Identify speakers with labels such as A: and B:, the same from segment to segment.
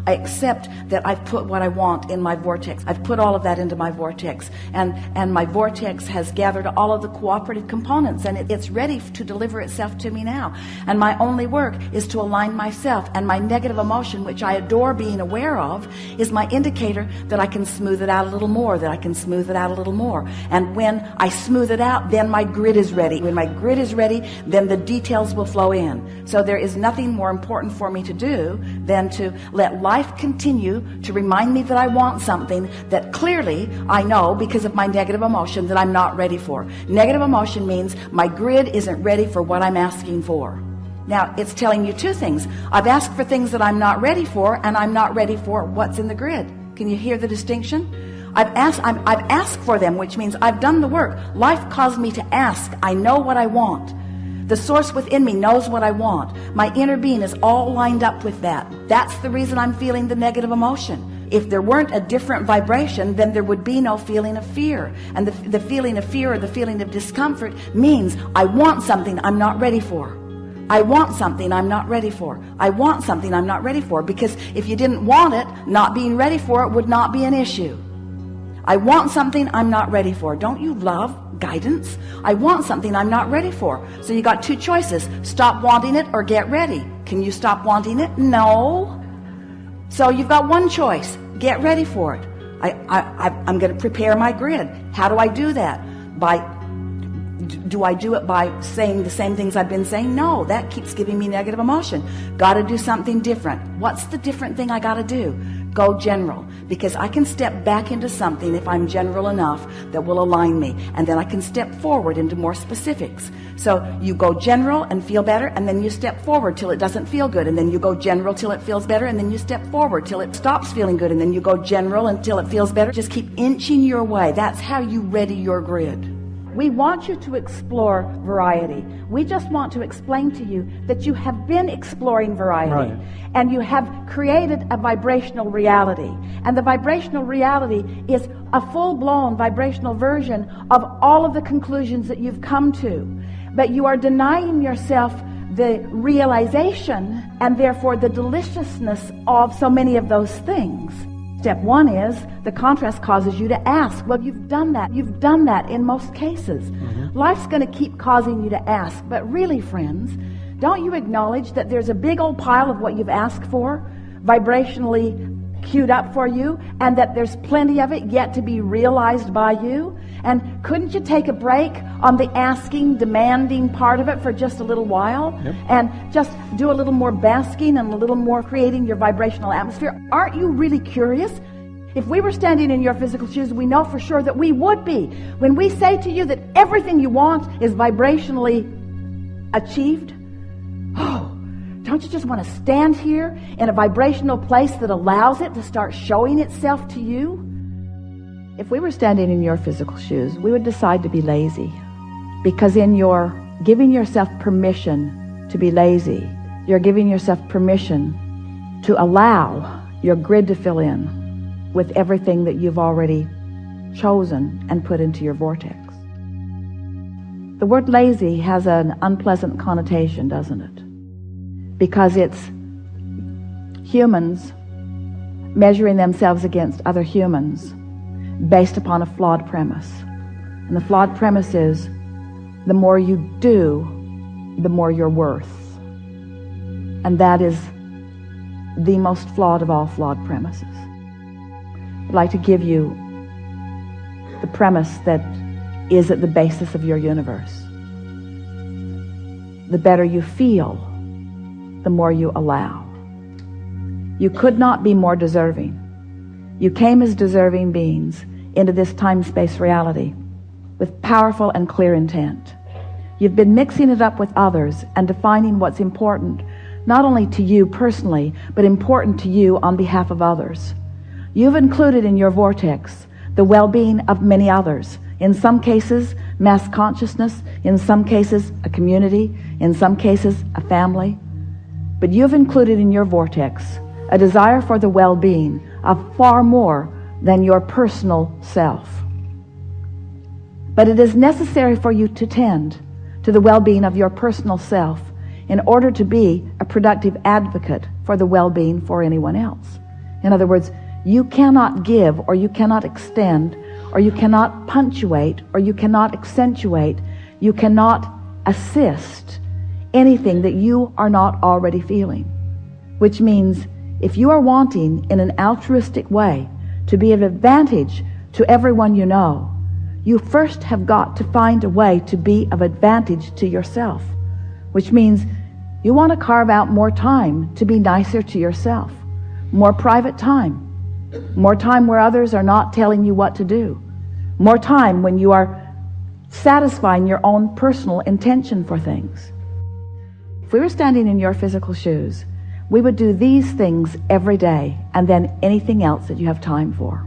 A: I accept that I've put what I want in my vortex. I've put all of that into my vortex, and my vortex has gathered all of the cooperative components, and it's ready to deliver itself to me now. And my only work is to align myself, and my negative emotion, which I adore being aware of, is my indicator that I can smooth it out a little more, And when I smooth it out, then my grid is ready. When my grid is ready, then the details will flow in. So there is nothing more important for me to do than to let life continue to remind me that I want something that clearly I know because of my negative emotion that I'm not ready for. Negative emotion means my grid isn't ready for what I'm asking for. Now, it's telling you two things. I've asked for things that I'm not ready for, and I'm not ready for what's in the grid. Can you hear the distinction? I've asked for them, which means I've done the work. Life caused me to ask. I know what I want. The source within me knows what I want. My inner being is all lined up with that. That's the reason I'm feeling the negative emotion. If there weren't a different vibration, then there would be no feeling of fear. And the feeling of fear or the feeling of discomfort means I want something I'm not ready for. I want something I'm not ready for. I want something I'm not ready for. Because if you didn't want it, not being ready for it would not be an issue. I want something I'm not ready for. Don't you love guidance? I want something I'm not ready for. So you got two choices. Stop wanting it or get ready. Can you stop wanting it? No. So you've got one choice. Get ready for it. I'm going to prepare my grid. How do I do that? Do I do it by saying the same things I've been saying? No, that keeps giving me negative emotion. Got to do something different. What's the different thing I got to do? Go general, because I can step back into something if I'm general enough that will align me, and then I can step forward into more specifics. So you go general and feel better, and then you step forward till it doesn't feel good, and then you go general till it feels better, and then you step forward till it stops feeling good, and then you go general until it feels better. Just keep inching your way. That's how you ready your grid. We want you to explore variety. We just want to explain to you that you have been exploring variety. Right. And you have created a vibrational reality. And the vibrational reality is a full-blown vibrational version of all of the conclusions that you've come to. But you are denying yourself the realization and therefore the deliciousness of so many of those things. Step one is the contrast causes you to ask. Well, you've done that. You've done that in most cases. Mm-hmm. Life's going to keep causing you to ask. But really, friends, don't you acknowledge that there's a big old pile of what you've asked for, vibrationally queued up for you, and that there's plenty of it yet to be realized by you? And couldn't you take a break on the asking, demanding part of it for just a little while? Yep. And just do a little more basking and a little more creating your vibrational atmosphere? Aren't you really curious? If we were standing in your physical shoes, we know for sure that we would be. When we say to you that everything you want is vibrationally achieved, don't you just want to stand here in a vibrational place that allows it to start showing itself to you? If we were standing in your physical shoes, we would decide to be lazy. Because in your giving yourself permission to be lazy, you're giving yourself permission to allow your grid to fill in with everything that you've already chosen and put into your vortex. The word lazy has an unpleasant connotation, doesn't it? Because it's humans measuring themselves against other humans based upon a flawed premise. And the flawed premise is the more you do, the more you're worth. And that is the most flawed of all flawed premises. I'd like to give you the premise that is at the basis of your universe. The better you feel, the more you allow. You could not be more deserving. You came as deserving beings into this time-space reality with powerful and clear intent. You've been mixing it up with others and defining what's important, not only to you personally, but important to you on behalf of others. You've included in your vortex the well-being of many others. In some cases, mass consciousness. In some cases, a community. In some cases, a family. But you've included in your vortex a desire for the well-being of far more than your personal self. But it is necessary for you to tend to the well-being of your personal self in order to be a productive advocate for the well-being for anyone else. In other words, you cannot give, or you cannot extend, or you cannot punctuate, or you cannot accentuate, you cannot assist anything that you are not already feeling. Which means if you are wanting in an altruistic way to be of advantage to everyone you know, you first have got to find a way to be of advantage to yourself. Which means you want to carve out more time to be nicer to yourself. More private time. More time where others are not telling you what to do. More time when you are satisfying your own personal intention for things. If we were standing in your physical shoes, we would do these things every day, and then anything else that you have time for.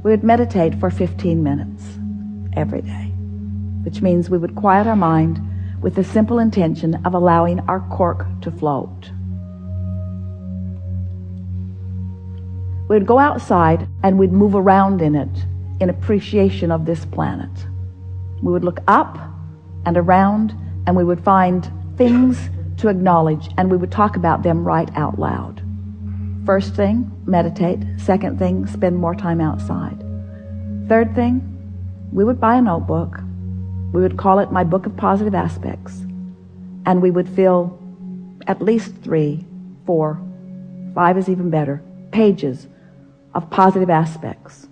A: We would meditate for 15 minutes every day, which means we would quiet our mind with the simple intention of allowing our cork to float. We'd go outside and we'd move around in it in appreciation of this planet. We would look up and around, and we would find things to acknowledge, and we would talk about them right out loud. First thing, meditate. Second thing, spend more time outside. Third thing, we would buy a notebook. We would call it My Book of Positive Aspects, and we would fill at least 3, 4, 5 is even better, pages of positive aspects.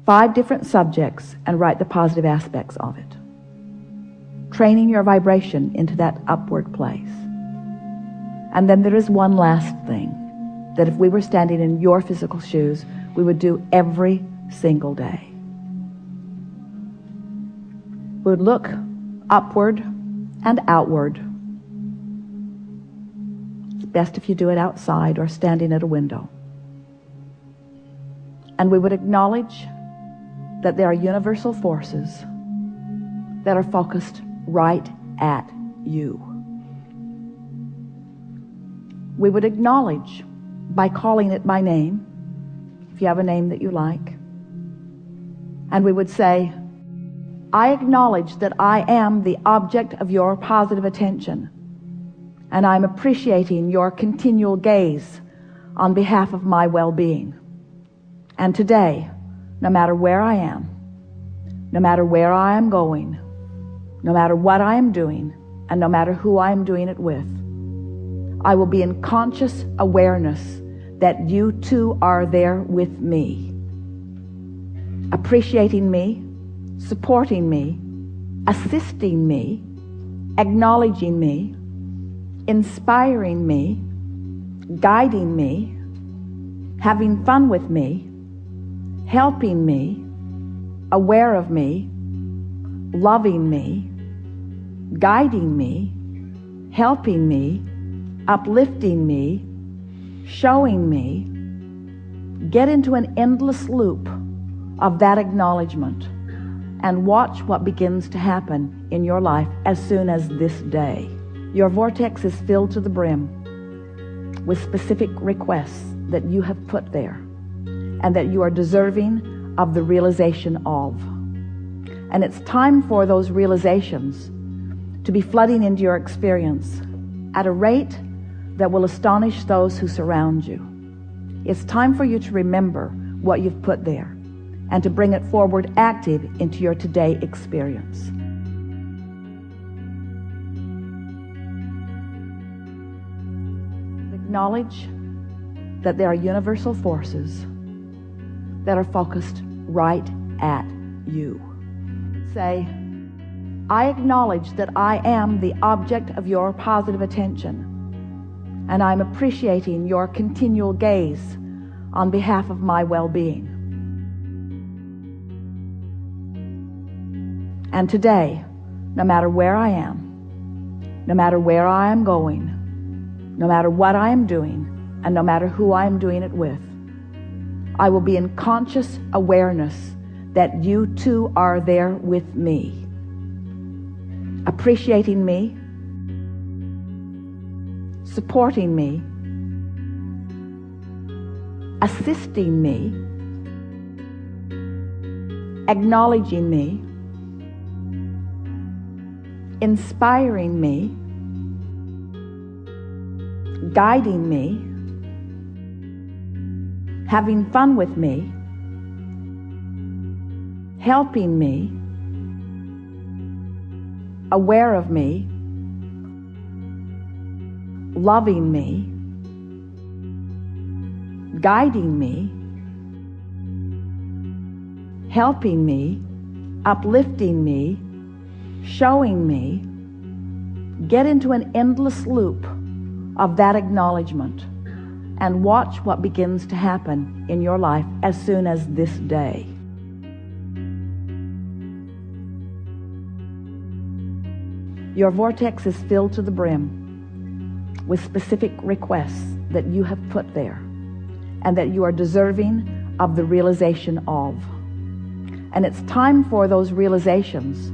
A: 5 different subjects, and write the positive aspects of it. Training your vibration into that upward place. And then there is one last thing that if we were standing in your physical shoes, we would do every single day. We would look upward and outward. It's best if you do it outside or standing at a window. And we would acknowledge that there are universal forces that are focused right at you. We would acknowledge by calling it by name, if you have a name that you like. And we would say, I acknowledge that I am the object of your positive attention, and I'm appreciating your continual gaze on behalf of my well-being. And today, no matter where I am, no matter where I am going, no matter what I am doing, and no matter who I am doing it with, I will be in conscious awareness that you too are there with me, appreciating me, supporting me, assisting me, acknowledging me, inspiring me, guiding me, having fun with me, helping me, aware of me, loving me, guiding me, helping me, uplifting me, showing me. Get into an endless loop of that acknowledgement and watch what begins to happen in your life as soon as this day. Your vortex is filled to the brim with specific requests that you have put there and that you are deserving of the realization of. And it's time for those realizations to be flooding into your experience at a rate that will astonish those who surround you. It's time for you to remember what you've put there and to bring it forward active into your today experience. Acknowledge that there are universal forces that are focused right at you. Say, I acknowledge that I am the object of your positive attention, and I'm appreciating your continual gaze on behalf of my well-being. And today, no matter where I am, no matter where I am going, no matter what I am doing, and no matter who I am doing it with, I will be in conscious awareness that you too are there with me, appreciating me, supporting me, assisting me, acknowledging me, inspiring me, guiding me, having fun with me, helping me, aware of me, loving me, guiding me, helping me, uplifting me, showing me. Get into an endless loop of that acknowledgement and watch what begins to happen in your life as soon as this day. Your vortex is filled to the brim with specific requests that you have put there and that you are deserving of the realization of. And it's time for those realizations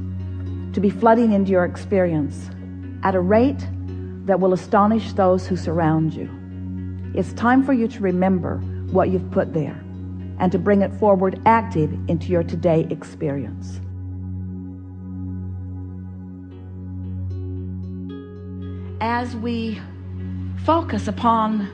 A: to be flooding into your experience at a rate that will astonish those who surround you. It's time for you to remember what you've put there and to bring it forward active into your today experience. As we focus upon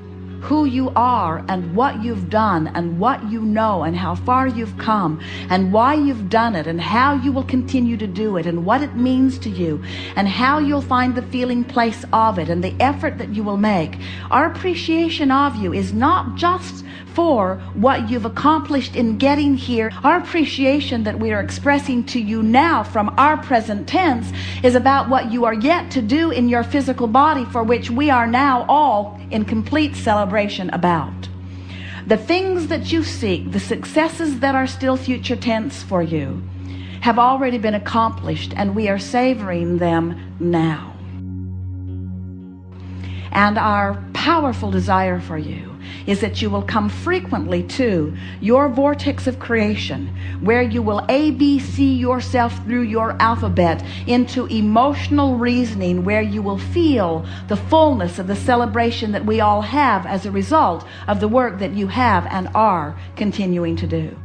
A: who you are and what you've done and what you know and how far you've come and why you've done it and how you will continue to do it and what it means to you and how you'll find the feeling place of it and the effort that you will make, our appreciation of you is not just for what you've accomplished in getting here. Our appreciation that we are expressing to you now from our present tense is about what you are yet to do in your physical body, for which we are now all in complete celebration about. The things that you seek, the successes that are still future tense for you, have already been accomplished, and we are savoring them now. And our powerful desire for you is that you will come frequently to your vortex of creation, where you will ABC yourself through your alphabet into emotional reasoning, where you will feel the fullness of the celebration that we all have as a result of the work that you have and are continuing to do.